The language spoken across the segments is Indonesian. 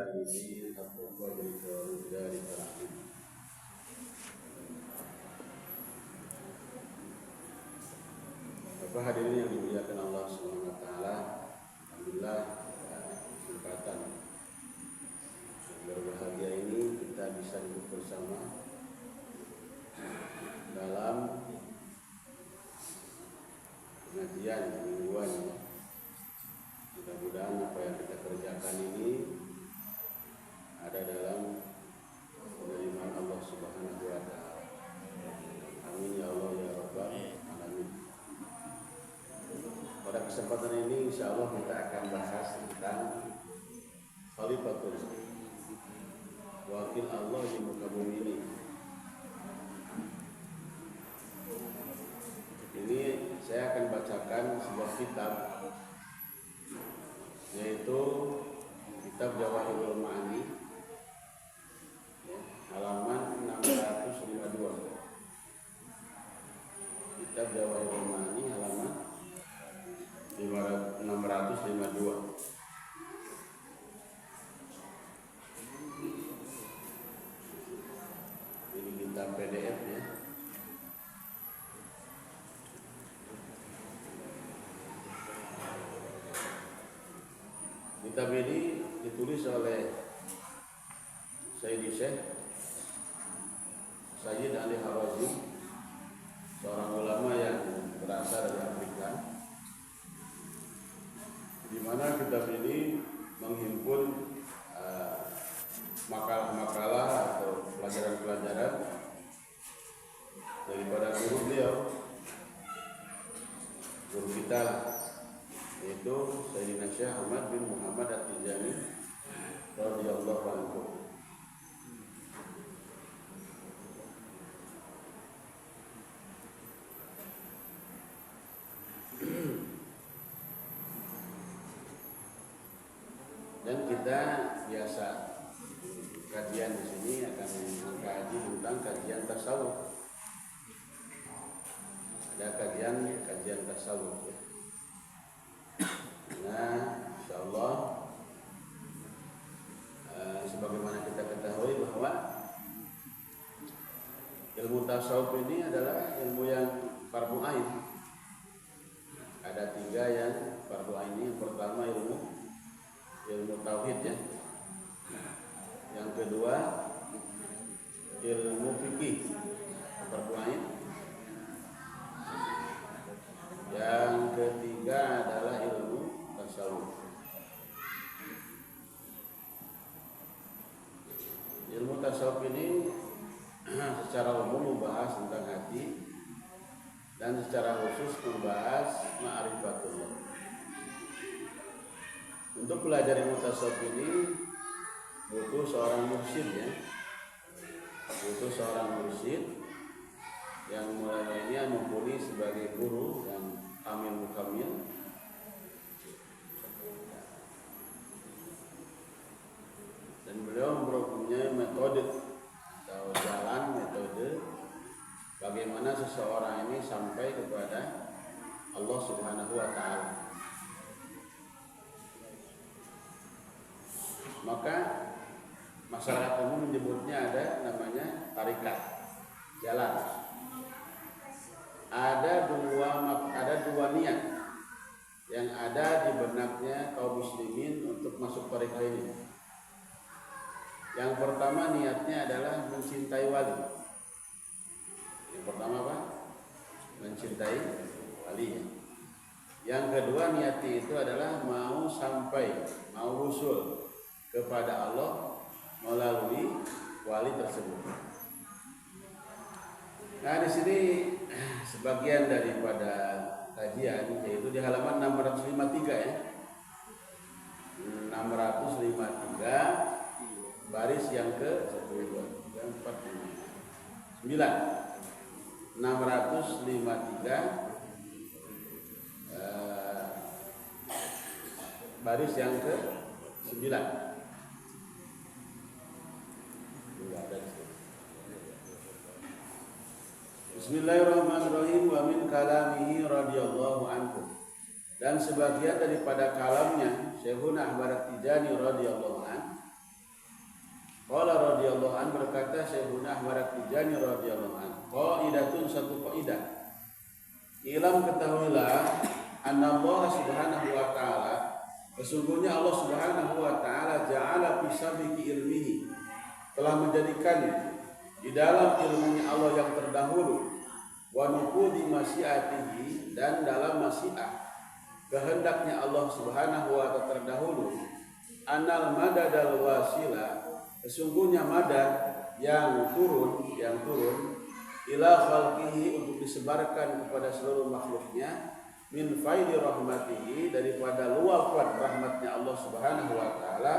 هذه حق قدرك ومقدارك العظيم. Bapak hadirin yang dimuliakan Allah Subhanahu wa taala, alhamdulillah kesempatan yang berbahagia ini kita bisa duduk bersama dalam pengajian mingguan. Mudah-mudahan apa yang kita kerjakan ini ada dalam penerimaan Allah Subhanahu wa taala. Amin ya Allah ya Rabbal alamin. Pada kesempatan ini insya Allah kita akan bahas tentang khalifatul wakil Allah di muka bumi ini. Ini saya akan bacakan sebuah kitab, yaitu kitab Jawahirul Ma'ani, halaman 652. Kitab Jawahirul Ma'ani halaman 652. Ini kitab PDF ya. Kitab ini ditulis oleh Sayyidi Syekh Sayyid Ali Harazim, seorang ulama yang berasal dari Afrika, di mana kitab ini menghimpun makalah-makalah atau pelajaran-pelajaran daripada guru beliau, guru kita, yaitu Sayyidina Syekh Ahmad bin Muhammad At-Tijani radhiyallahu anhu. Dan kita biasa kajian di sini akan mengkaji tentang kajian tasawuf. Ada kajian tasawuf ya. Nah, insyaallah sebagaimana kita ketahui bahwa ilmu tasawuf ini adalah ilmu yang fardu ain. Ada 3 yang fardu ain. Yang pertama ilmu tauhid ya. Yang kedua ilmu fikih fardu ain. Yang ketiga adalah ilmu tasawuf. Ilmu tasawuf ini secara umum membahas tentang hati dan secara khusus membahas ma'rifatullah. Untuk belajar ilmu tasawuf ini butuh seorang mursyid ya. Butuh seorang mursyid yang mulainya mumpuni sebagai guru dan amil mukamil, dan beliau mempunyai metode atau metode bagaimana seseorang ini sampai kepada Allah Subhanahu wa taala. Maka masyarakat umum menyebutnya ada namanya tarikat, jalan. Ada dua niat yang ada di benaknya kaum muslimin untuk masuk tarikat ini. Yang pertama niatnya adalah mencintai wali. Yang pertama apa? Mencintai wali. Yang kedua niatnya itu adalah mau usul kepada Allah melalui wali tersebut. Nah, di sini sebagian daripada kajian yaitu di halaman 653 ya. 653 baris yang ke 1 2 3 4 5 9. 653 baris yang ke 9. Bismillahirrahmanirrahim. Wa min kalamihi radhiyallahu anhu. Dan sebagian daripada kalamnya Syekhuna Ahmad At-Tijani radhiyallahu anhu Qala radhiyallahu an, berkata Syekhuna Ahmad At-Tijani radhiyallahu an, qaidatun, satu kaidah. Ilam, ketahuilah, Allah subhanahu wa ta'ala, sesungguhnya Allah subhanahu wa ta'ala ja'ala fi sabiqi ilmihi, telah menjadikan di dalam ilmunya Allah yang terdahulu, wa nufudi masyiatihi, dan dalam masyiah kehendaknya Allah subhanahu wa ta'ala terdahulu, anal madadal wasila, sesungguhnya madad yang turun ila khalqihi, untuk disebarkan kepada seluruh makhluknya, min faidi rahmatihi, daripada luapan rahmatnya Allah subhanahu wa ta'ala,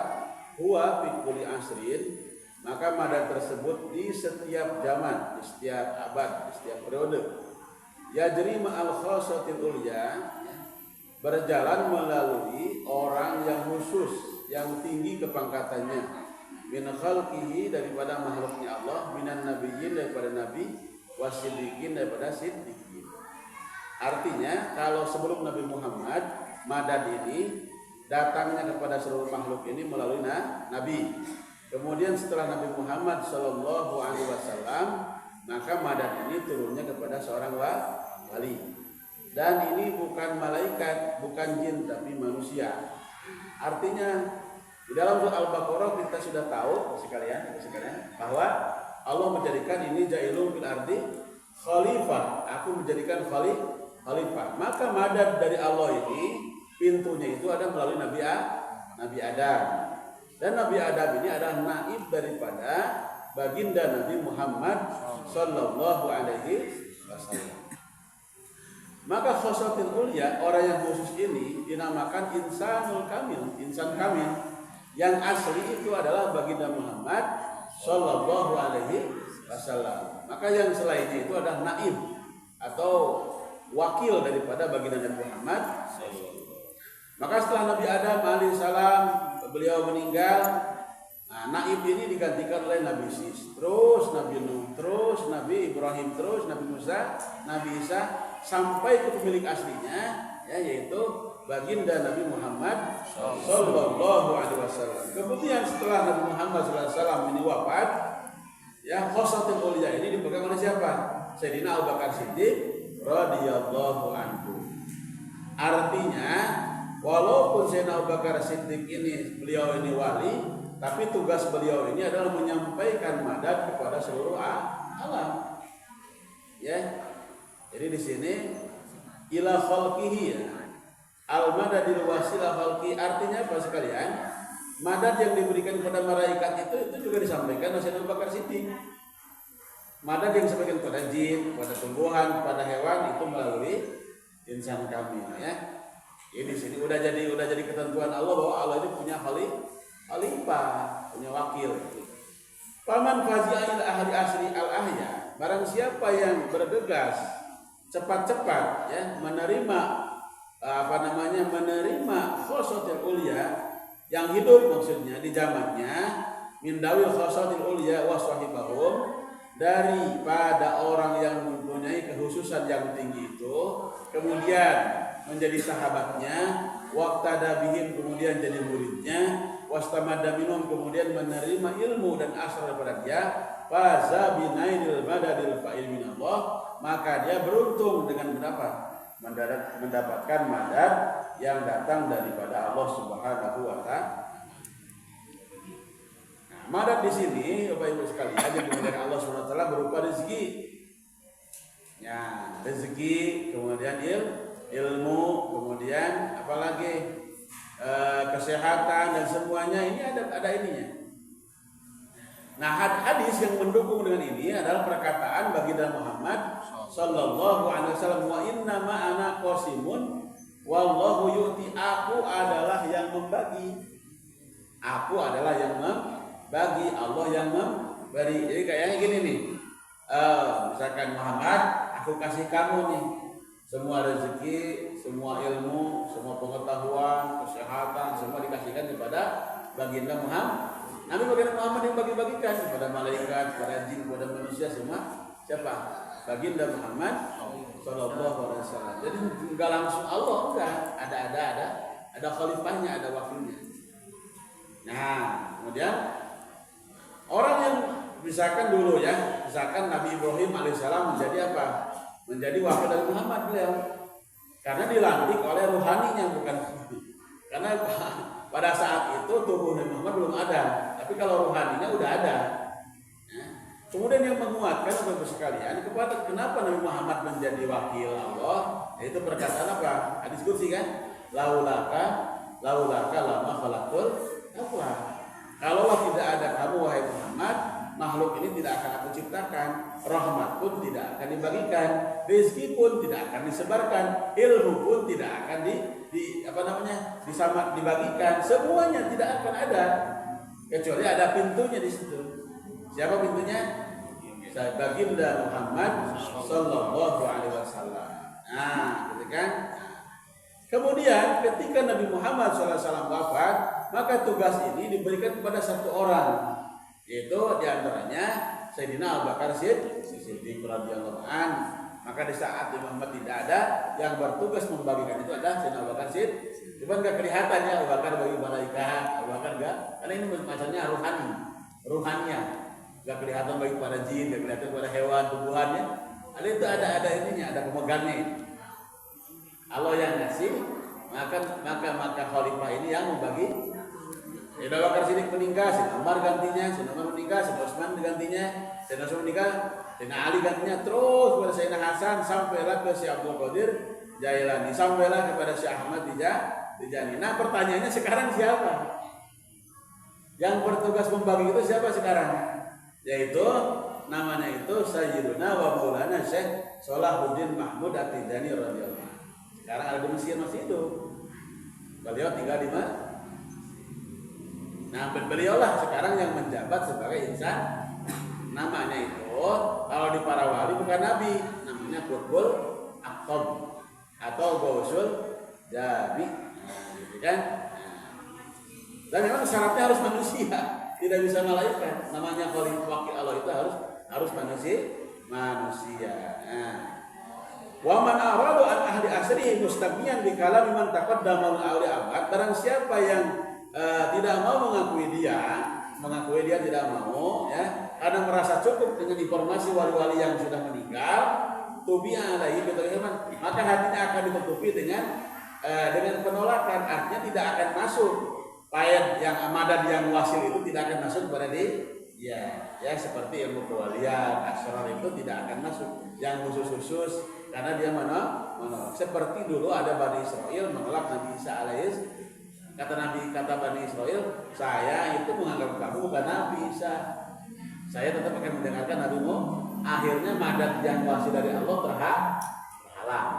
huwa fi kulli asrin, maka madad tersebut di setiap zaman, di setiap abad, di setiap periode, yajri ma'al khasatil ulya, berjalan melalui orang yang khusus, yang tinggi kepangkatannya, min khalqihi, daripada makhluknya Allah, minan nabiyyin, daripada nabi, wasiddiqin, daripada siddiqin. Artinya kalau sebelum Nabi Muhammad, madad ini datangnya kepada seluruh makhluk ini melalui nabi. Kemudian setelah Nabi Muhammad sallallahu alaihi wasallam, maka madad ini turunnya kepada seorang wali. Dan ini bukan malaikat, bukan jin, tapi manusia. Artinya di dalam surah Al-Baqarah kita sudah tahu sekalian bahwa Allah menjadikan ini jailun fil ardi khalifah, aku menjadikan khalifah. Maka madad dari Allah ini pintunya itu ada melalui Nabi Adam. Dan Nabi Adam ini adalah naib daripada baginda Nabi Muhammad sallallahu alaihi wasallam. Maka khosatul ulya, orang yang khusus ini dinamakan insanul kamil, insan kamil. Yang asli itu adalah baginda Muhammad sallallahu alaihi wasallam. Maka yang selainnya itu adalah naib atau wakil daripada baginda Nabi Muhammad. Maka setelah Nabi Adam alaihissalam beliau meninggal, naib ini digantikan oleh Nabi Sis, terus Nabi Nuh, terus Nabi Ibrahim, terus Nabi Musa, Nabi Isa, sampai ke pemilik aslinya, yaitu baginda Nabi Muhammad sallallahu alaihi wasallam. Kemudian setelah Nabi Muhammad sallallahu alaihi wasallam ini wafat, khosatul ulya ini dipegang oleh siapa? Sayyidina Abu Bakar Siddiq radhiyallahu anhu. Artinya walaupun Sayyidina Abu Bakar Siddiq ini beliau ini wali, tapi tugas beliau ini adalah menyampaikan madad kepada seluruh alam. Jadi di sini ila khalqihi, al madadil wasilah khalqi, artinya apa sekalian? Madad yang diberikan kepada malaikat itu juga disampaikan oleh Sayyidina Abu Bakar Siddiq. Madad yang disampaikan kepada jin, kepada tumbuhan, kepada hewan itu melalui insan kamil, Ini di sini udah jadi ketentuan Allah bahwa Allah itu punya khalifah, punya wakil. Paman fazi'il ahli asri al-ahya, barang siapa yang bergegas cepat-cepat menerima menerima khosatul ulya yang hidup, maksudnya di zamannya, min dawil khosatul ulya wa sahibahum, daripada orang yang mempunyai kekhususan yang tinggi itu, kemudian menjadi sahabatnya, waqtada bihim, kemudian jadi muridnya, wastamadda minhum, kemudian menerima ilmu dan asal daripada dia, faza binaidil madadil fa'il minallah, maka dia beruntung dengan mendapatkan madad yang datang daripada Allah Subhanahu wa ta'ala. Nah, madad di sini Bapak Ibu sekalian yang dimuliakan Allah Subhanahu wa ta'ala berupa rezeki. Rezeki, kemudian ilmu, kemudian apalagi kesehatan, dan semuanya ini ada ininya. Nah, hadis yang mendukung dengan ini adalah perkataan baginda Muhammad sallallahu alaihi wasallam, wa inna ma ana qasimun wallahu yu'ti, aku adalah yang membagi. Aku adalah yang membagi, Allah yang memberi. Jadi kayaknya gini nih. Misalkan Muhammad, aku kasih kamu nih semua rezeki, semua ilmu, semua pengetahuan, kesehatan, semua dikasihkan kepada baginda Muhammad. Nabi baginda Muhammad yang bagi-bagikan kepada malaikat, kepada jin, kepada manusia, semua siapa? Baginda Muhammad sallallahu alaihi wasallam. Jadi enggak langsung Allah, enggak. Ada khalifahnya, ada wakilnya. Nah, kemudian Misalkan dulu ya, misalkan Nabi Ibrahim alaihissalam menjadi apa? Menjadi wakil dari Muhammad beliau. Karena dilantik oleh ruhaninya bukan. Karena pada saat itu tubuh Nabi Muhammad belum ada, tapi kalau ruhaninya udah ada. Kemudian yang menguatkan Bapak sekalian kepada kenapa Nabi Muhammad menjadi wakil Allah, yaitu perkataan apa? Hadis qudsi kan? Laulaka lama khalaqul aflah. Kalaulah tidak ada kamu wahai Muhammad, makhluk ini tidak akan aku ciptakan, rahmat pun tidak akan dibagikan, rezeki pun tidak akan disebarkan, ilmu pun tidak akan dibagikan, semuanya tidak akan ada kecuali ada pintunya di situ. Siapa pintunya? Baginda Muhammad sallallahu alaihi wasallam. Nah, gitu kan? Kemudian ketika Nabi Muhammad SAW wafat, maka tugas ini diberikan kepada satu orang, yaitu diantaranya Sayyidina Abu Bakar Siddiq radhiyallahu anhu. Maka di saat Nabi Muhammad tidak ada, yang bertugas membagikan itu adalah Sayyidina Abu Bakar Siddiq. Cuma nggak kelihatan ya Abu Bakar bagi malaikat, Abu Bakar nggak, karena ini maksudnya ruhaninya, nggak kelihatan bagi pada jin, nggak kelihatan pada hewan, tumbuhannya. Ada itu ada ininya, ada pemegangnya. Allah yang ngasih, maka khalifah ini yang membagi. Sayyidina Abu Bakar Siddiq meninggal, Sayyidina Umar gantinya, Sayyidina Umar meninggal, Sayyidina Utsman gantinya, Sayyidina Utsman meninggal, Sayyidina Ali gantinya, terus kepada Sayyidina Hasan sampailah ke Syekh Abdul Qadir Jailani, sampailah kepada Syekh Ahmad Tijani. Nah, pertanyaannya sekarang siapa? Yang bertugas membagi itu siapa sekarang? Yaitu namanya itu Sayyiduna wa Maulana Syekh Salahuddin Mahmud At-Tijani radhiyallahu anhu. Sekarang ada di Mesir masih hidup. Beliau tinggal di mana? Nah, beliaulah sekarang yang menjabat sebagai insan. Namanya itu kalau di para wali bukan nabi, namanya Qutbul Aqtab atau Gausul Jabi, gitu kan? Dan memang syaratnya harus manusia, tidak bisa malaikat. Namanya khalifah wakil Allah itu harus manusia. Nah, wa man aradu an ahli asri mustaghniyan bi kalami man taqaddama al abad. Barang siapa yang tidak mau mengakui dia tidak mau ya, karena merasa cukup dengan informasi wali-wali yang sudah meninggal, tubi'a alaihi bitaghaman, maka hatinya akan ditutupi dengan penolakan, artinya tidak akan masuk. Payat yang amadad yang wasil itu tidak akan masuk kepada dia. Ya seperti ilmu kewalian, asrar itu tidak akan masuk. Yang khusus-khusus karena dia menolak. Seperti dulu ada Bani Israel menolak Nabi Isa alaihissalam. Kata Bani Israel, saya itu menganggap kamu bukan Nabi Isa. Saya tetap akan mendengarkan Nabi-Mu. Akhirnya madad yang wasil dari Allah terhalang.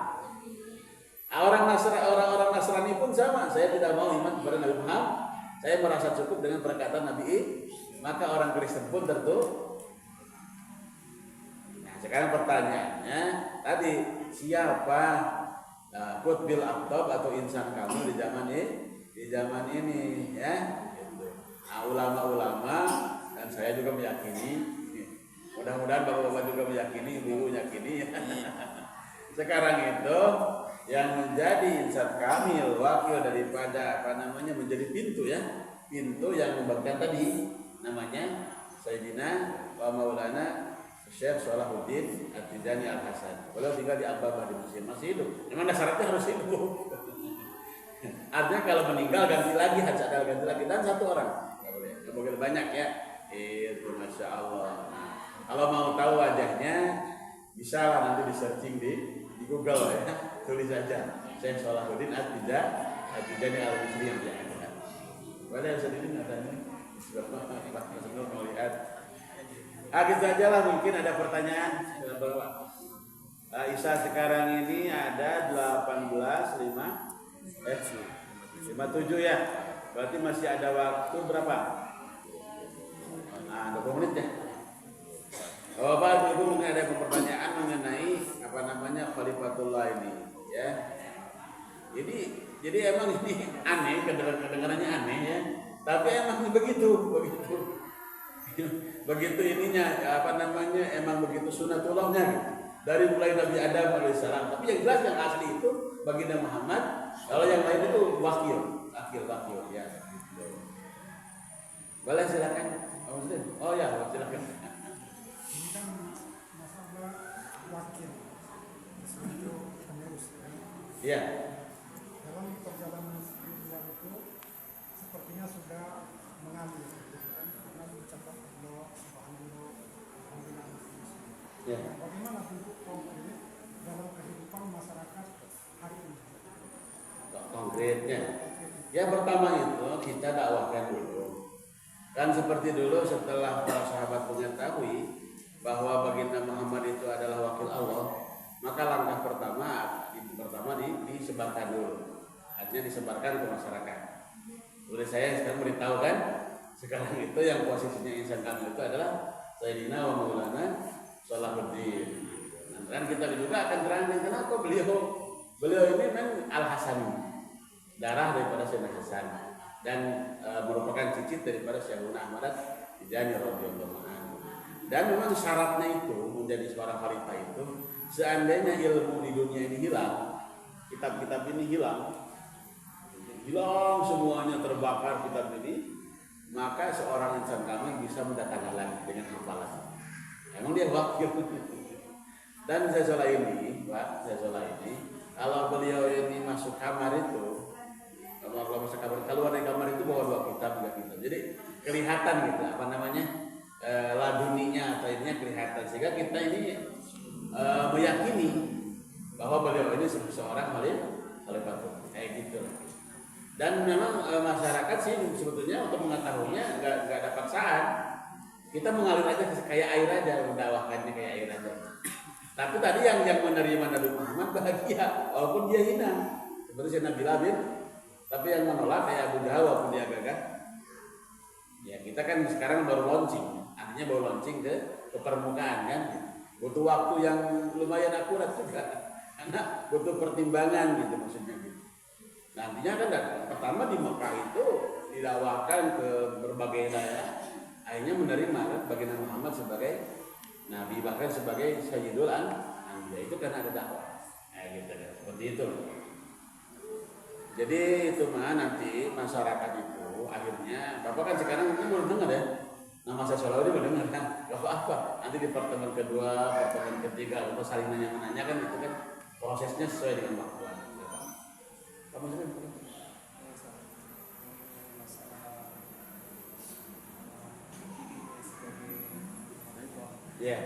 Orang-orang Nasrani pun sama. Saya tidak mau iman kepada Nabi Muhammad. Saya merasa cukup dengan perkataan Nabi Maka orang Kristen pun tentu. Nah, sekarang pertanyaannya tadi, siapa Qutbil Aqtab atau insan kamu di zaman ini ya? Nah, ulama-ulama dan saya juga meyakini. Mudah-mudahan bapak-bapak juga meyakini, ibu meyakini. Sekarang itu yang menjadi insan kamil, wakil daripada menjadi pintu yang membagikan tadi namanya Sayyidina wa Maulana Syekh Salahuddin At-Tijani Al-Hasan. Beliau tinggal di Al-Babah di Mesir, masih hidup. Memang syaratnya harus hidup. Artinya kalau meninggal ganti lagi, ganti lagi, dan satu orang. Nggak boleh banyak ya. Itu Masya Allah. Nah, kalau mau tahu wajahnya bisa lah nanti di searching di Google ya. Tulis saja Syekh Salahuddin At-Tijani Al-Misri yang ada. Boleh sedikit katanya. Sebelum melihat. Gitu aja lah, mungkin ada pertanyaan. Isa sekarang ini ada 57 ya. Berarti masih ada waktu berapa? 20 menit ya. Bapak Ibu mungkin ada pertanyaan mengenai Khalifatullah ini ya. Jadi emang ini aneh, kedengarannya aneh ya. Tapi emang begitu. Begitu ininya emang begitu sunatullahnya gitu. Dari mulai Nabi Adam alaihissalam. Tapi yang jelas yang asli itu baginda Muhammad. Kalau yang lain itu wakil ya. Boleh silakan. Oh ya, silakan. Ini kan masalah wakil untuk penerus. Iya. Dalam perjalanan spiritual itu sepertinya sudah mengalir, kan? Karena mencatat Allah Subhanahu wa Ta'ala. Ya. Bagaimana bentuk konkret dalam kehidupan masyarakat hari ini? Konkretnya, yang pertama itu kita dakwahkan dulu. Kan seperti dulu setelah para sahabat mengetahui bahwa baginda Muhammad itu adalah wakil Allah, maka langkah pertama disebarkan dulu. Artinya disebarkan ke masyarakat. Oleh saya sekarang beritahu kan, sekarang itu yang posisinya insan kami itu adalah Sayyidina wa Maulana Salahuddin. Nah, kan kita juga akan terangkan kenapa beliau ini memang Al-Hasani, darah daripada Sayyidina Hasan, dan merupakan cicit daripada Syekhuna Ahmad Tijani radhiyallahu anhu. Dan memang syaratnya itu menjadi seorang khalifah itu, seandainya ilmu di dunia ini hilang, kitab-kitab ini hilang semuanya, terbakar kitab ini, maka seorang insan kami bisa mendatangkan lagi dengan hafalan. Emang dia wakil. Dan Zaizola ini, Pak, kalau beliau ini masuk kamar itu, kalau masuk kamar, keluar dari kamar itu bawa 2 kitab, 3 kitab. Jadi kelihatan gitu, apa namanya, laduninya atau ininya kelihatan, sehingga kita ini meyakini bahwa beliau ini seorang khalifah, kayak gitu. Dan memang masyarakat sih sebetulnya untuk mengetahuinya nggak ada paksaan. Kita mengalir aja kayak air aja, mendakwahkannya kayak air aja. Tapi tadi yang menerima Nabi Muhammad bahagia, walaupun dia hina, seperti Sayyidina Bilal bin. Tapi yang menolak kayak Abu Jahal walaupun dia gagah. Ya kita kan sekarang baru launching, artinya baru launching ke permukaan kan. Butuh waktu yang lumayan akurat juga, karena butuh pertimbangan gitu maksudnya gitu. Nantinya kan pertama di Mekah itu didakwakan ke berbagai daerah, akhirnya menerima kan baginda Muhammad sebagai Nabi, bahkan sebagai Sayyidul Anbiya, itu kan ada dakwah, gitu kan, seperti itu. Jadi itu mah nanti masyarakat itu akhirnya, Bapak kan sekarang mungkin belum dengar ya, nama saya Sholawudi belum dengar kan, Bapak apa? Nanti di pertemuan kedua, pertemuan ketiga, atau saling nanya-nanya kan itu kan prosesnya sesuai dengan waktu. Kamu juga ya.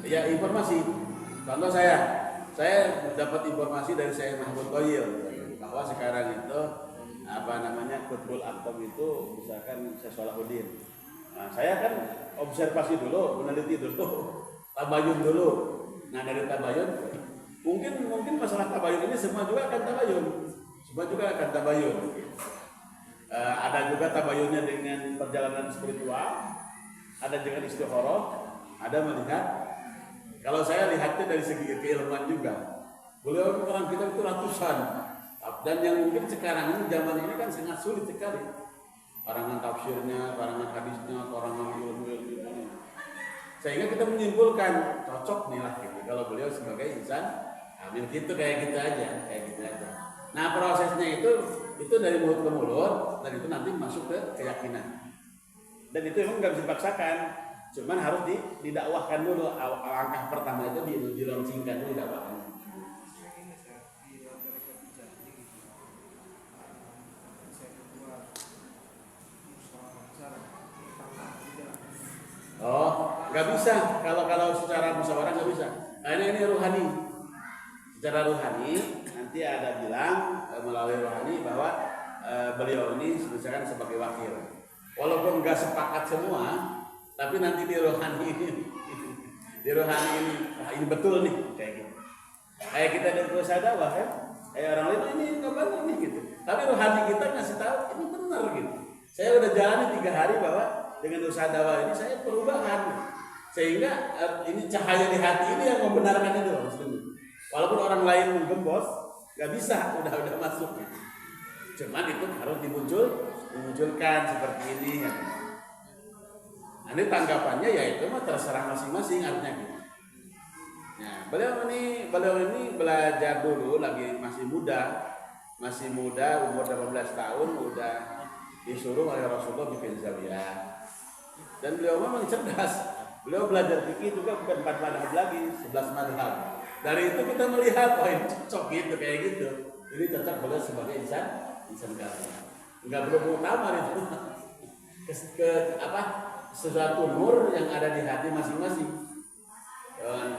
Ya informasi. Contoh saya dapat informasi dari saya Mahmud Qoyil bahwa sekarang itu apa namanya Qutbul Aktam itu misalkan Syekh Salahuddin. Nah, saya kan observasi dulu, meneliti dulu, tabayun dulu. Nah dari tabayun, mungkin masalah tabayun ini semua juga akan tabayun. Ada juga tabayunnya dengan perjalanan spiritual, ada dengan istikharah, ada melihat. Kalau saya lihatnya dari segi keilmuan juga, beliau orang kita itu ratusan, dan yang mungkin sekarang ini zaman ini kan sangat sulit sekali. Karangan tafsirnya, karangan hadisnya, karangan ilmu. Sehingga kita menyimpulkan cocok nih lah gitu. Kalau beliau sebagai insan, amin gitu kayak gitu aja. Nah prosesnya itu dari mulut ke mulut, dan itu nanti masuk ke keyakinan. Dan itu memang nggak bisa dipaksakan, cuman harus didakwahkan dulu. Langkah pertama itu dilaunchingkan dulu dakwahkan. Oh, nggak bisa. Kalau secara musyawarah nggak bisa. Karena ini ruhani. Secara ruhani nanti ada bilang melalui ruhani bahwa beliau ini misalkan sebagai wakil. Walaupun nggak sepakat semua, tapi nanti di ruhani ini, ini betul nih kayak gitu. Kayak kita di perusahaan dakwah kan, kayak orang lain ini nggak benar nih gitu. Tapi ruhani kita ngasih tahu ini benar gitu. Saya udah jalani 3 hari bahwa dengan usaha dakwah ini saya perubahan, sehingga ini cahaya di hati ini yang membenarkan itu maksudnya. Walaupun orang lain menggembos, nggak bisa, udah masuk. Cuman itu harus dimunculkan seperti ini. Ya. Nah, ini tanggapannya ya itu mah terserah masing-masing artinya gitu. Nah, beliau ini belajar dulu lagi masih muda, masih muda, umur 18 tahun udah disuruh oleh Rasulullah bikin zawiyah. Dan beliau memang cerdas. Beliau belajar fikih juga bukan 4 madhab lagi, 11 madhab. Dari itu kita melihat, oh ini cocok gitu, kayak gitu. Ini cocok beliau sebagai insan kafir. Enggak perlu muktamar itu. Sesuatu nur yang ada di hati masing-masing.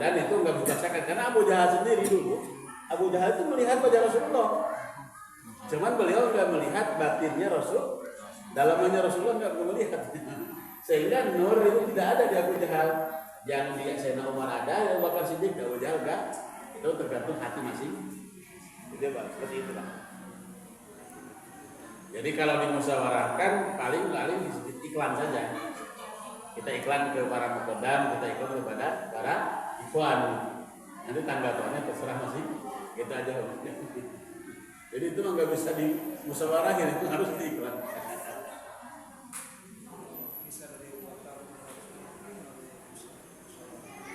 Dan itu enggak dipaksakan karena Abu Jahal sendiri dulu. Abu Jahal itu melihat wajah Rasulullah. Cuman beliau enggak melihat batinnya Rasul. Dalamnya Rasulullah enggak melihat. Sehingga nur itu tidak ada di Abu Jahal. Yang di Sayyidina Umar ada, yang Bakar Siddiq, Abu Jahal enggak. Itu tergantung hati masing. Jadi seperti itulah. Jadi kalau dimusyawarahkan paling iklan saja. Kita iklan ke para muqaddam, kita iklan kepada para ikhwan. Nanti tanggapannya terserah masing kita aja. Jadi itu nggak bisa dimusyawarahin, itu harus diiklan.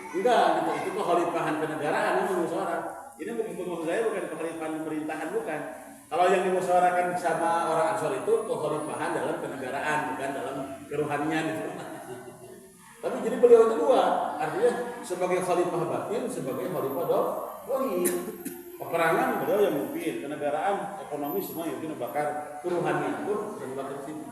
Enggak, itu kekhalifahan kenegaraan yang musyawarah. Ini maksud saya bukan kekhalifahan pemerintahan, bukan. Kalau yang dimusyawarahkan sama orang Ansor itu kekhalifahan dalam kenegaraan, bukan dalam keruhanian itu. Tapi jadi beliau itu dua, artinya sebagai khalifah batin, sebagai khalifah dohir. Peperangan beliau yang memimpin, kenegaraan, ekonomi semua yang mungkin bakar, keruhanian itu yang bakar situ.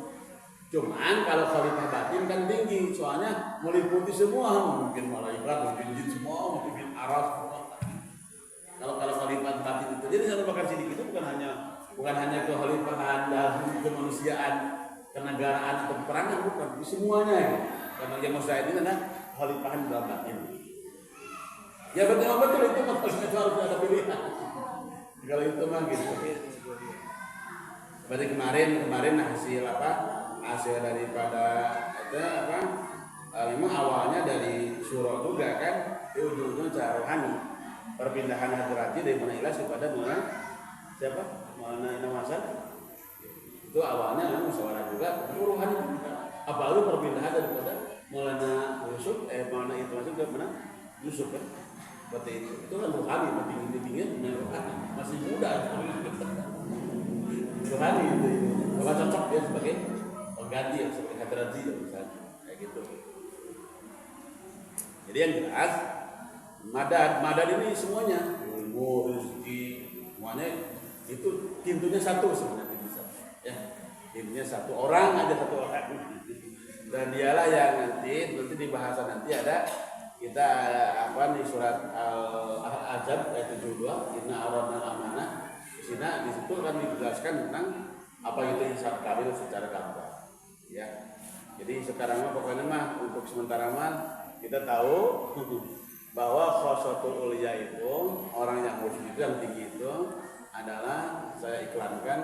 Cuman kalau khalifah batin kan tinggi, soalnya meliputi semua, mungkin malaikat, mungkin jin semua, mungkin aras semua. Kalau khalifah batin itu, jadi Abu Bakar Siddiq itu bukan hanya kekhalifahan dalam kemanusiaan, kenegaraan atau peperangan, bukan semuanya. Karena yang maksud ini adalah kekhalifahan dalam batin. Ya betul itu maksudnya harus ada pilihan. Kalau itu mah gitu. Seperti kemarin hasil daripada itu memang awalnya dari surah juga kan, ujung-ujungnya cara rohani. Perpindahan Hadrati dari Maulana Ilyas kepada Maulana Inam Hasan. Itu awalnya musyawarah juga, rohani juga. Apalagi perpindahan daripada Maulana Yusuf, Maulana itu masuk ke mana? Yusuf kan? Seperti itu kan rohani, tinggi-tinggi rohani, masih muda. Rohani itu, kalau cocok dia sebagai pengganti yang seperti Hadrati misalnya, kayak gitu. Jadi yang jelas, madad ini semuanya, ilmu, rezeki, semuanya itu pintunya satu sebenarnya bisa. Ya, pintunya satu orang aja satu orang. Dan dialah yang nanti di bahasa nanti ada kita di surat Al-Ahzab ayat 72, inna aradna amanah. Di situ kan dijelaskan tentang apa itu hisab kabil secara gamblang. Ya. Jadi sekarang pokoknya untuk sementara kita tahu bahwa khosotul ulia itu orang yang murid itu yang tinggi itu adalah saya iklankan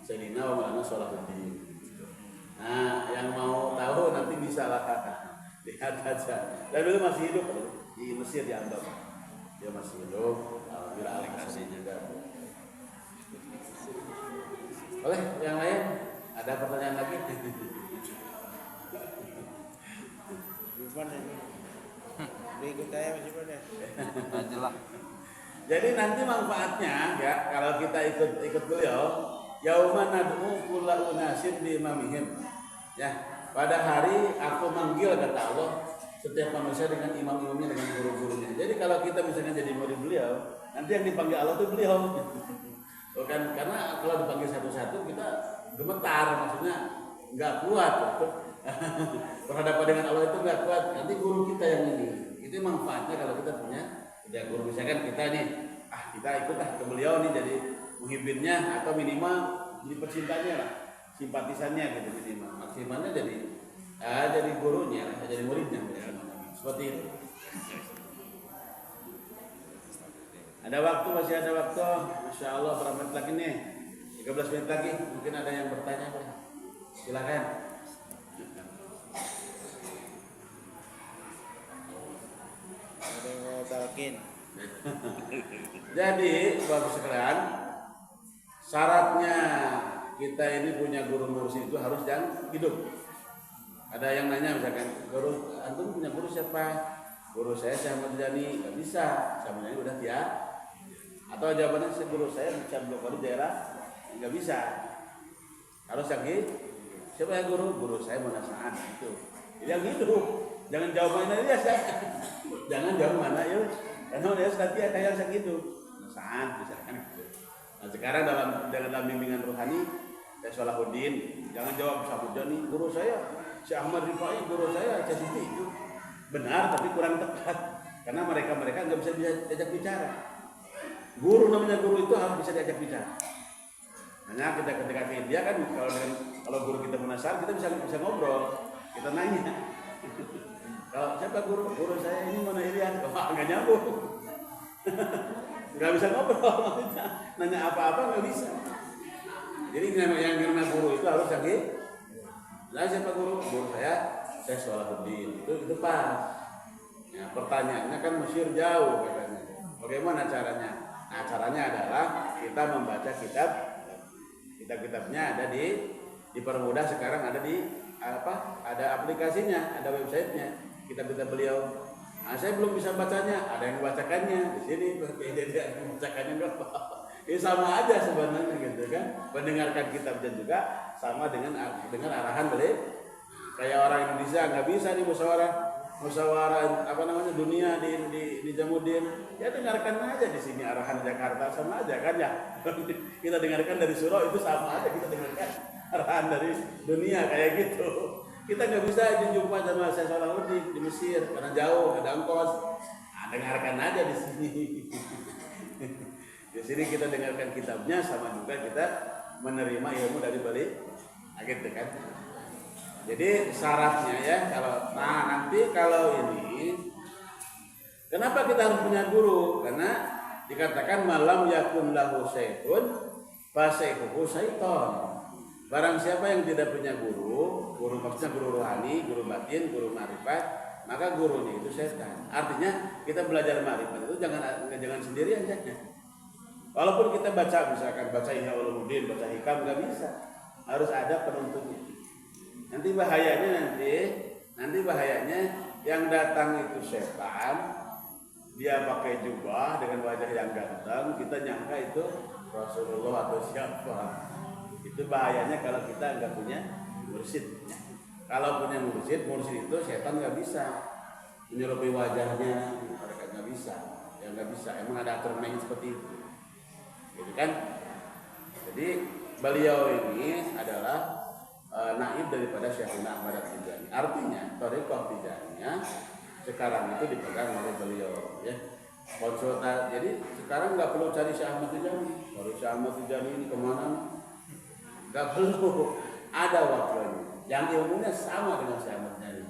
Sayyidina wa Maulana Shalahuddin. Nah, yang mau tahu nanti bisa lihat aja. Dan beliau masih hidup di Mesir di Andam. Dia masih hidup. Alhamdulillah alih juga. Oleh yang lain ada pertanyaan lagi? Berikut saya masih pada. Jelas. Jadi nanti manfaatnya ya kalau kita ikut beliau, yauma nad'u kulla unasin bi imamihim. Ya, pada hari aku manggil kata Allah setiap manusia dengan imam-imamnya, dengan guru-gurunya. Jadi kalau kita misalnya jadi murid beliau, nanti yang dipanggil Allah itu beliau. Bukan karena kalau dipanggil satu-satu kita gemetar, maksudnya nggak kuat. Berhadapan dengan Allah itu nggak kuat. Nanti guru kita yang ini. Itu manfaatnya kalau kita punya guru. Misalkan kita nih, kita ikutlah ke beliau nih jadi muhibbinnya atau minimal jadi percintanya lah, simpatisannya gitu minimal. Maksimalnya jadi gurunya, jadi muridnya. Seperti itu. Ada waktu, masih ada waktu. Masya Allah, berapa menit lagi nih? 13 menit lagi. Mungkin ada yang bertanya. Silakan. Ada yang mau talkin. Jadi, Bapak sekalian, syaratnya kita ini punya guru mursyid itu harus yang hidup. Ada yang nanya misalkan, guru antum punya guru siapa? Guru saya Ahmad Jani. Nggak bisa, Ahmad Jani udah tiada. Atau jawabannya guru saya bisa blok di daerah nggak bisa. Harus yang gitu. Siapa yang guru? Guru saya Manasaan itu. Yang gitu. Jangan jawab mana dia saya. Jangan jawab mana ya. Karena dia nanti ada yang segitu. Manasaan misalkan gitu. Nah sekarang dalam bimbingan rohani saya Salahuddin, jangan jawab sama Joni, guru saya si Ahmad Rifai, guru saya Syekh Siti itu benar tapi kurang tepat karena mereka nggak bisa diajak bicara. Guru namanya guru itu harus bisa diajak bicara. Hanya kita ketika ke India kan kalau guru kita Munasar kita bisa ngobrol, kita nanya. Kalau siapa guru saya ini mana Irian, nggak nyambung, nggak bisa ngobrol, nanya apa-apa nggak bisa. Jadi yang namanya guru itu harus yang gitu. Nah siapa guru? Guru saya Salahuddin. Itu pas. Ya, pertanyaannya kan Mesir jauh katanya. Bagaimana caranya? Nah caranya adalah kita membaca kitab-kitabnya ada dipermudah sekarang ada ada aplikasinya, ada websitenya. Kitab-kitab beliau. Nah saya belum bisa bacanya, ada yang membacakannya di sini. Jadi yang membacakannya berapa? Ini sama aja sebenarnya gitu kan. Mendengarkan kitabnya juga sama dengan arahan beliau. Kayak orang Indonesia nggak bisa nih musyawarah dunia di Jamudin. Ya dengarkan aja di sini arahan Jakarta sama aja kan ya. Kita dengarkan dari surau itu sama aja kita dengarkan arahan dari dunia kayak gitu. Kita nggak bisa jumpa sama Syekh Salahuddin di Mesir karena jauh ada ongkos. Nah, dengarkan aja di sini. Di sini kita dengarkan kitabnya sama juga kita menerima ilmu dari balik, gitu kan. Jadi syaratnya ya nanti kalau ini kenapa kita harus punya guru? Karena dikatakan malam yakun lahu syekhun fa syekhuhu syaiton. Barang siapa yang tidak punya guru maksudnya guru rohani, guru batin, guru ma'rifat, maka gurunya itu setan. Artinya kita belajar ma'rifat itu jangan sendirian aja. Walaupun kita misalkan baca Ihya Ulumuddin, baca Hikam nggak bisa, harus ada penuntutnya. Nanti bahayanya yang datang itu setan, dia pakai jubah dengan wajah yang ganteng, kita nyangka itu Rasulullah atau siapa. Itu bahayanya kalau kita nggak punya mursyid. Kalau punya mursyid itu setan nggak bisa menyerupai wajahnya, mereka nggak bisa, Emang ada aturan seperti itu. Gitu kan? Jadi beliau ini adalah naib daripada Syekhuna Ahmad At-Tijani. Artinya thariqah Tijaniyah sekarang itu dipegang oleh beliau ya. Konsultasi. Jadi sekarang nggak perlu cari Syekh Ahmad Tijani. Kalau Syekh Ahmad Tijani ini kemana? Nggak perlu. Ada wakilnya. Yang ilmunya sama dengan Syekh Ahmad Tijani.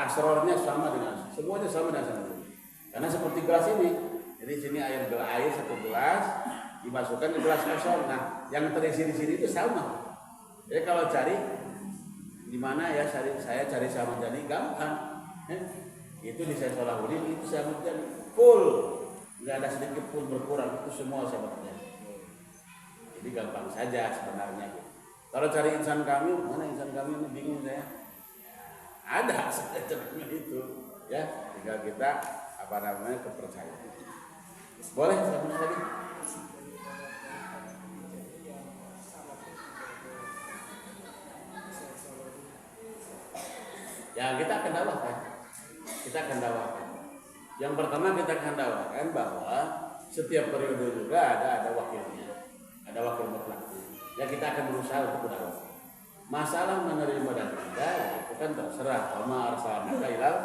Asrornya sama semuanya sama dengan Syekh Ahmad Tijani. Karena seperti gelas ini. Jadi sini air satu gelas dimasukkan ke gelas kosong. Nah, yang terisi di sini itu sama. Jadi kalau cari di mana ya saya cari Syekh Ahmad Tijani gampang. Itu di Syekh Salahuddin itu Syekh Ahmad Tijani full, nggak ada sedikit pun berkurang, itu semua Syekh Ahmad Tijani. Jadi gampang saja sebenarnya. Kalau cari insan kamil, mana insan kamil ini bingung saya. Ada sebenarnya itu, ya tinggal kita kepercayaan. Boleh sama lagi. Ya kita akan dakwakan. Yang pertama kita akan dakwakan bahwa setiap periode juga ada wakilnya, ada wakil mutlak. Ya kita akan berusaha untuk berdakwah. Masalah menerima dan tidak itu kan terserah. Wa arsalnaka ilal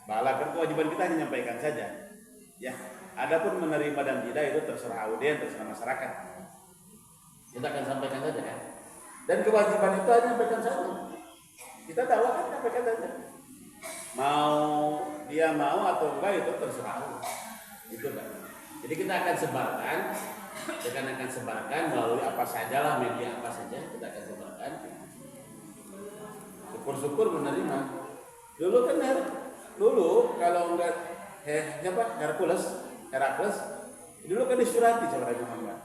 balagh. Kewajiban kita hanya menyampaikan saja. Ya, adapun menerima dan tidak itu terserah audien, terserah masyarakat. Kita akan sampaikan saja kan. Dan kewajiban itu hanya sampaikan saja. Kita dakwakan sampaikan saja. Dia mau atau enggak itu terserah. Itu kan. Jadi kita akan sebarkan melalui apa sajalah media apa saja kita akan sebarkan. Syukur-syukur menerima. Dulu kalau enggak Herakles dulu kan disurati sama Nabi Muhammad.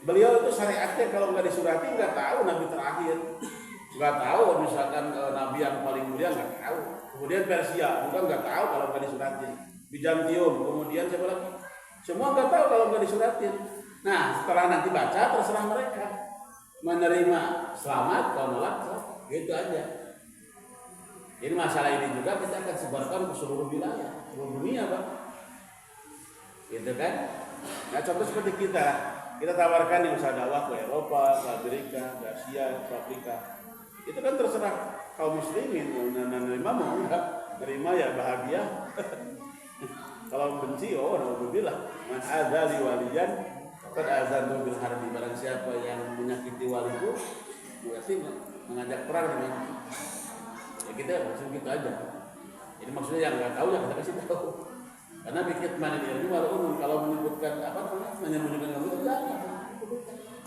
Beliau itu syariatnya kalau enggak disurati enggak tahu nabi terakhir. Enggak tahu misalkan nabi yang paling mulia enggak tahu. Kemudian Persia juga enggak tahu kalau enggak disurati. Bizantium, kemudian siapa lagi? Semua enggak tahu kalau enggak disuratin. Nah, setelah nanti baca terserah mereka menerima selamat, kalau nolak gitu aja. Jadi masalah ini juga kita akan sebarkan ke seluruh wilayah, seluruh dunia, Pak. Gitu kan? Nah, contoh seperti kita tawarkan yang usaha dakwah ke Eropa, ke Amerika, ke Asia, ke Afrika. Itu kan terserah kaum muslimin mau menerima mau enggak. Terima ya bahagia. Kalau benci, alhamdulillah. Man adzali waliyan qad azantu bil harbi. Barang siapa yang menyakiti waliku berarti mengajak perang dengan ya kita maksud gitu aja. Jadi maksudnya yang nggak tahu ya kita kasih tahu. Karena bikin mana ini walaupun kalau menyebutkan apa namanya menyembunyikan kamu itu jangan.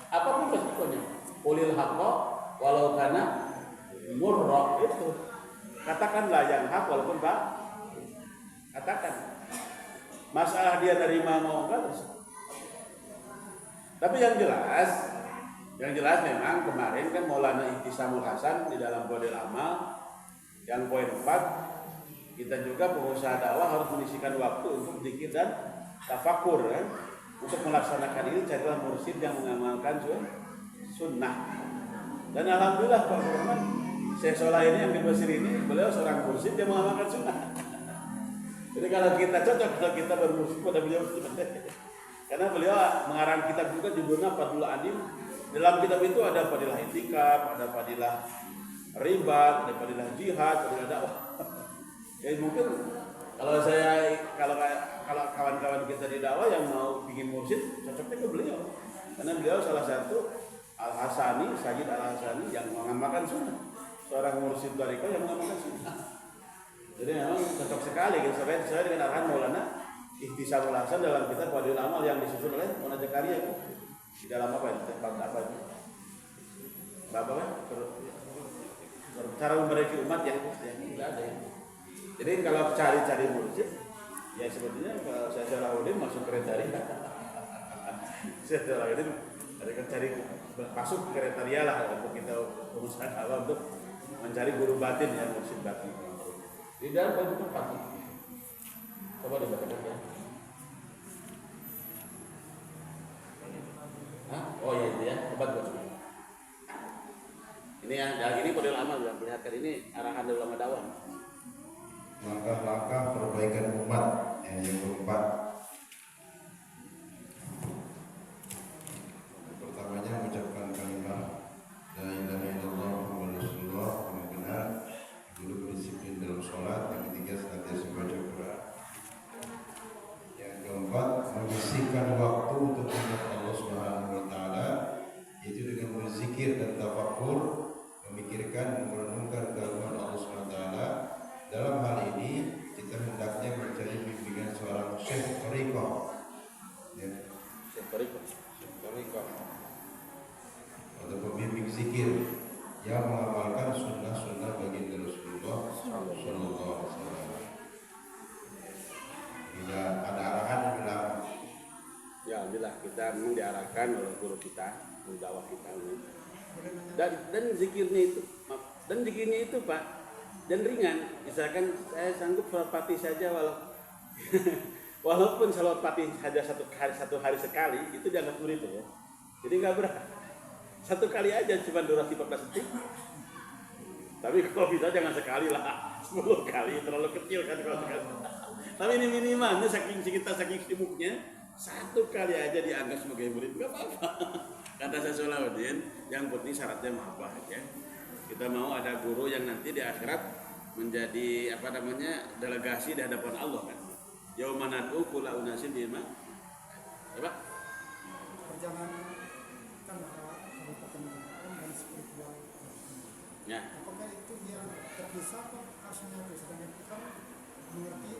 Apapun resikonya. Qulil haqqa walau kana murra itu. Katakanlah yang hak walaupun tak katakan. Masalah dia nerima mau enggak. Tapi yang jelas memang kemarin kan Maulana Ihtisamul Hasan di dalam Bodil Amal yang poin 4 kita juga pengusaha dakwah harus menyisihkan waktu untuk zikir dan tafakur kan? Untuk melaksanakan ini carilah mursyid yang mengamalkan sunnah. Dan alhamdulillah Pak Muhammad Syekh Solah ini yang di Mesir ini beliau seorang mursyid yang mengamalkan sunnah. Jadi kalau kita cocok kalau kita bermursyid pada beliau karena beliau mengarang kitab juga judulnya Fadlul Adim. Dalam kitab itu ada fadilah itikaf, ada fadilah ribat, ada fadilah jihad, fadilah dakwah. Ya mungkin kalau kawan-kawan kita di dakwah yang mau bikin mursyid cocoknya ke beliau. Karena beliau salah satu Al-Hasani, Sayyid Al-Hasani yang mengamalkan sunnah. Seorang mursyid bariko yang mengamalkan sunnah. Jadi memang cocok sekali gitu. Saya dengan arahan Maulana Ihtisamul Hasan dalam kitab Fadlul Amal yang disusun oleh Maulana Zakaria di dalam apa itu? Apa itu? Apa? Cara memperbaiki umat yang tidak ada ya. Jadi kalau cari mursyid ya sebetulnya kalau saya Salahuddin masuk kriteria. Saya Salahuddin ada cari masuk kriteria lah untuk kita urusan awal untuk mencari guru batin yang mursyid batin. Di dalam banyak tempat. Coba dibacakan ya. Oh ya itu ya, tempat buat semua. Ini ya, ini Bodil Amal yang perlihatkan ini arahan dari ulama dakwah. Langkah-langkah perbaikan umat yang keempat. Pertamanya mengucapkan kalimat la ilaha illallah Muhammadur Rasulullah yang benar, dulu berdisiplin dalam sholat. Yang ketiga senantiasa membaca Quran. Yang keempat menyisihkan waktu untuk ingat Allah Subhanahu wa taala, yaitu dengan berzikir dan tafakur, memikirkan, merenungkan keagungan Allah Subhanahu wa taala. Dalam hal ini kita hendaknya mencari bimbingan seorang syekh thariqah. Ya. Syekh thariqah atau pembimbing zikir yang mengamalkan sunnah-sunnah baginda Rasulullah Sallallahu Alaihi Wasallam. Bila ada arahan bilang, ya alhamdulillah kita memang diarahkan oleh guru kita, guru dakwah kita ini. Dan zikirnya itu Pak, dan ringan. Misalkan saya sanggup salat Fatih saja walaupun salat Fatih saja satu hari sekali itu dianggap murid ya. Jadi nggak berat. Satu kali aja cuma durasi 14 detik. Tapi kalau bisa jangan sekali lah, 10 kali terlalu kecil kan kalau sekali. Tapi ini minimalnya saking sibuknya satu kali aja dianggap sebagai murid nggak apa-apa. Kata saya Salahuddin, yang penting syaratnya mahabbah aja. Kita mau ada guru yang nanti di akhirat menjadi delegasi di hadapan Allah kan. Yaumanatu kula unasin bima. Coba. Perjalanan kan kabupaten dan spiritual. Ya. Apakah itu yang terpisah atau harus menyatu? Sedangkan kita mengerti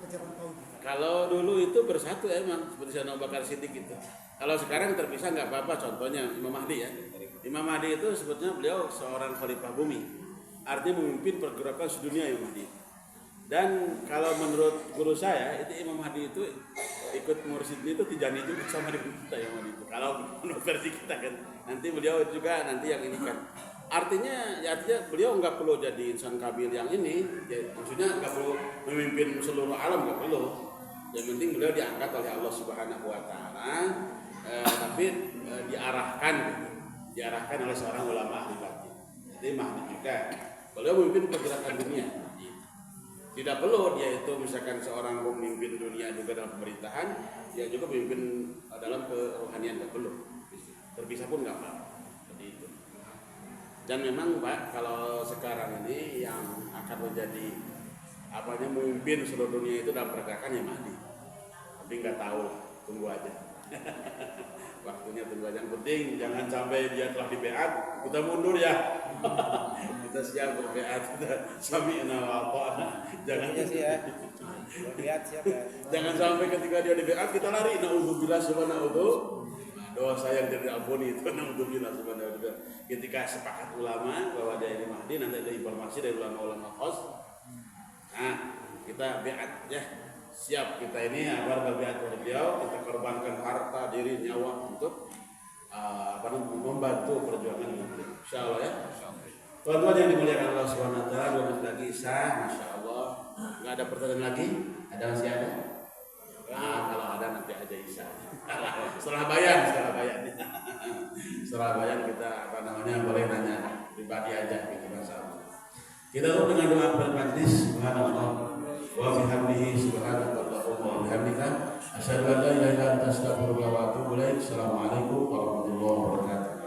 ajaran tauhid. Kalau dulu itu bersatu emang seperti Syekh Abu Bakar Siddiq gitu. Kalau sekarang terpisah nggak apa-apa. Contohnya Imam Mahdi ya. Imam Mahdi itu sebetulnya beliau seorang khalifah bumi. Artinya memimpin pergerakan sedunia Imam Mahdi. Dan kalau menurut guru saya itu Imam Mahdi itu ikut mursyidnya itu Tijani juga sama dengan kita Imam Mahdi itu. Kalau menurut versi kita kan nanti beliau juga nanti yang ini kan. Artinya beliau nggak perlu jadi insan kamil yang ini. Ya, maksudnya nggak perlu memimpin seluruh alam, nggak perlu. Yang penting beliau diangkat oleh Allah Subhanahu Wa Taala tapi diarahkan gitu. Diarahkan oleh seorang ulama ahli batin. Jadi Mahdi juga beliau memimpin pergerakan dunia. Tidak perlu dia itu misalkan seorang pemimpin dunia juga dalam pemerintahan, dia juga memimpin dalam kerohanian, tidak perlu. Terpisah pun nggak apa-apa. Seperti itu. Dan memang Pak, kalau sekarang ini yang akan menjadi memimpin seluruh dunia itu dalam pergerakan ya Mahdi. Tapi nggak tahu, tunggu aja. Waktunya tunggu aja. Yang penting jangan sampai dia telah dibeat, kita mundur ya. Kita siap berbeat, kita sami'na wa ata'na. Jangan sih ya. Lihat siapa. Jangan sampai ketika dia dibeat kita lari. Naudzubillah subhanahu. Dosa yang tidak diampuni itu naudzubillah subhanahu. Ketika sepakat ulama bahwa dia ini Mahdi, nanti ada informasi dari ulama-ulama khos. Nah, kita beat ya. Siap kita ini agar berbiat kepada beliau, kita korbankan harta, diri, nyawa untuk membantu perjuangan ini. Insyaallah ya. Tuan-tuan yang dimuliakan Allah Subhanahu wa taala, 2 menit lagi Isa, masyaallah. Enggak ada pertanyaan lagi? Ada masih ada? Nah, kalau ada nanti aja Isa. Setelah bayan. Setelah bayan kita boleh nanya pribadi aja gitu masalah. Kita tutup dengan doa bermajlis. Subhanallah wa bihamdihi subhanakallahumma wa bihamdika asyhadu an la ilaha illa anta astaghfiruka wa atubu ilaik. Assalamualaikum warahmatullahi wabarakatuh.